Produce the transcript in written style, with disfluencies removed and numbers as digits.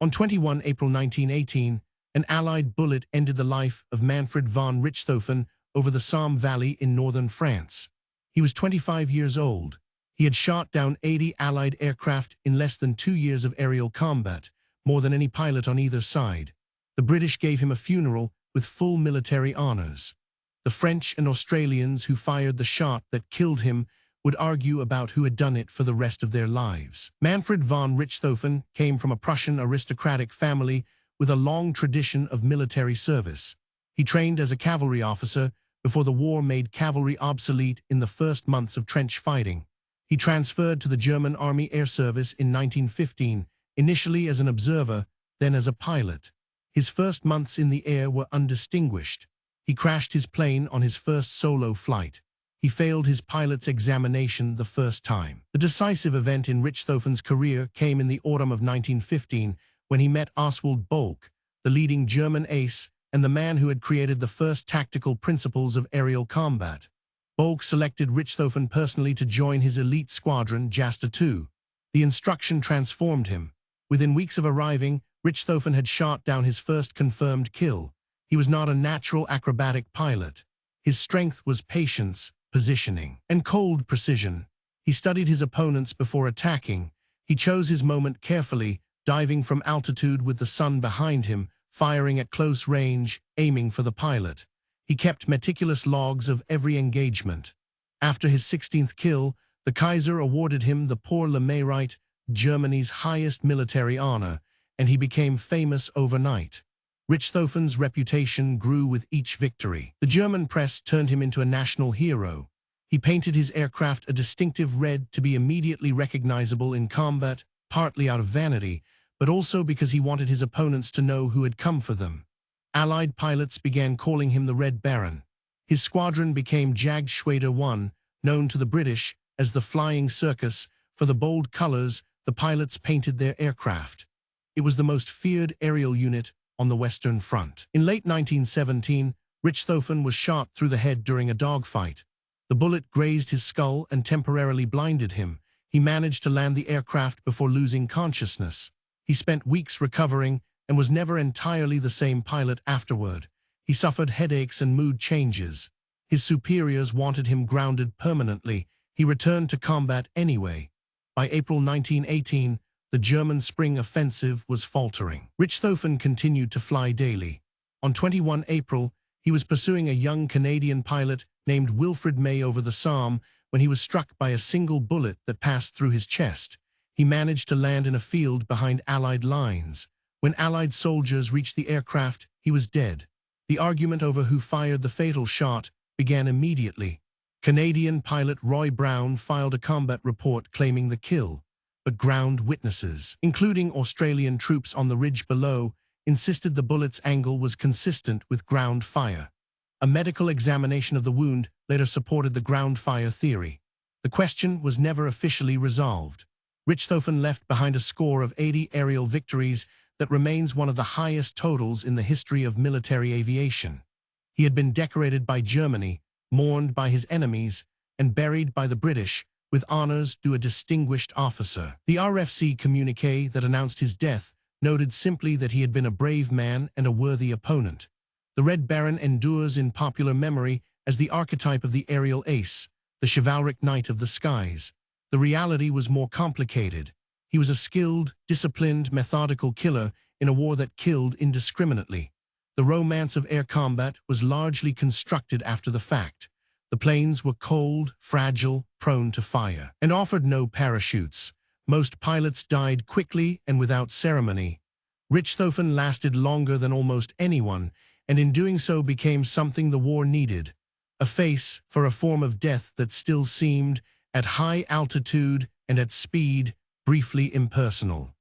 On 21 April 1918, an Allied bullet ended the life of Manfred von Richthofen over the Somme Valley in northern France. He was 25 years old. He had shot down 80 Allied aircraft in less than 2 years of aerial combat, more than any pilot on either side. The British gave him a funeral with full military honors. The French and Australians who fired the shot that killed him would argue about who had done it for the rest of their lives. Manfred von Richthofen came from a Prussian aristocratic family with a long tradition of military service. He trained as a cavalry officer before the war made cavalry obsolete in the first months of trench fighting. He transferred to the German Army Air Service in 1915, initially as an observer, then as a pilot. His first months in the air were undistinguished. He crashed his plane on his first solo flight. He failed his pilot's examination the first time. The decisive event in Richthofen's career came in the autumn of 1915 when he met Oswald Boelcke, the leading German ace and the man who had created the first tactical principles of aerial combat. Boelcke selected Richthofen personally to join his elite squadron, Jasta II. The instruction transformed him. Within weeks of arriving, Richthofen had shot down his first confirmed kill. He was not a natural acrobatic pilot. His strength was patience, positioning, and cold precision. He studied his opponents before attacking. He chose his moment carefully, diving from altitude with the sun behind him, firing at close range, aiming for the pilot. He kept meticulous logs of every engagement. After his 16th kill, the Kaiser awarded him the Pour le Mérite, Germany's highest military honor, and he became famous overnight. Richthofen's reputation grew with each victory. The German press turned him into a national hero. He painted his aircraft a distinctive red to be immediately recognizable in combat, partly out of vanity, but also because he wanted his opponents to know who had come for them. Allied pilots began calling him the Red Baron. His squadron became Jagdschwader 1, known to the British as the Flying Circus. For the bold colors, the pilots painted their aircraft. It was the most feared aerial unit on the Western Front. In late 1917, Richthofen was shot through the head during a dogfight. The bullet grazed his skull and temporarily blinded him. He managed to land the aircraft before losing consciousness. He spent weeks recovering and was never entirely the same pilot afterward. He suffered headaches and mood changes. His superiors wanted him grounded permanently. He returned to combat anyway. By April 1918, the German spring offensive was faltering. Richthofen continued to fly daily. On 21 April, he was pursuing a young Canadian pilot named Wilfred May over the Somme when he was struck by a single bullet that passed through his chest. He managed to land in a field behind Allied lines. When Allied soldiers reached the aircraft, he was dead. The argument over who fired the fatal shot began immediately. Canadian pilot Roy Brown filed a combat report claiming the kill, but ground witnesses, including Australian troops on the ridge below, insisted the bullet's angle was consistent with ground fire. A medical examination of the wound later supported the ground fire theory. The question was never officially resolved. Richthofen left behind a score of 80 aerial victories that remains one of the highest totals in the history of military aviation. He had been decorated by Germany, mourned by his enemies, and buried by the British, with honors due a distinguished officer. The RFC communiqué that announced his death noted simply that he had been a brave man and a worthy opponent. The Red Baron endures in popular memory as the archetype of the aerial ace, the chivalric knight of the skies. The reality was more complicated. He was a skilled, disciplined, methodical killer in a war that killed indiscriminately. The romance of air combat was largely constructed after the fact. The planes were cold, fragile, prone to fire, and offered no parachutes. Most pilots died quickly and without ceremony. Richthofen lasted longer than almost anyone, and in doing so became something the war needed. A face for a form of death that still seemed, at high altitude and at speed, briefly impersonal.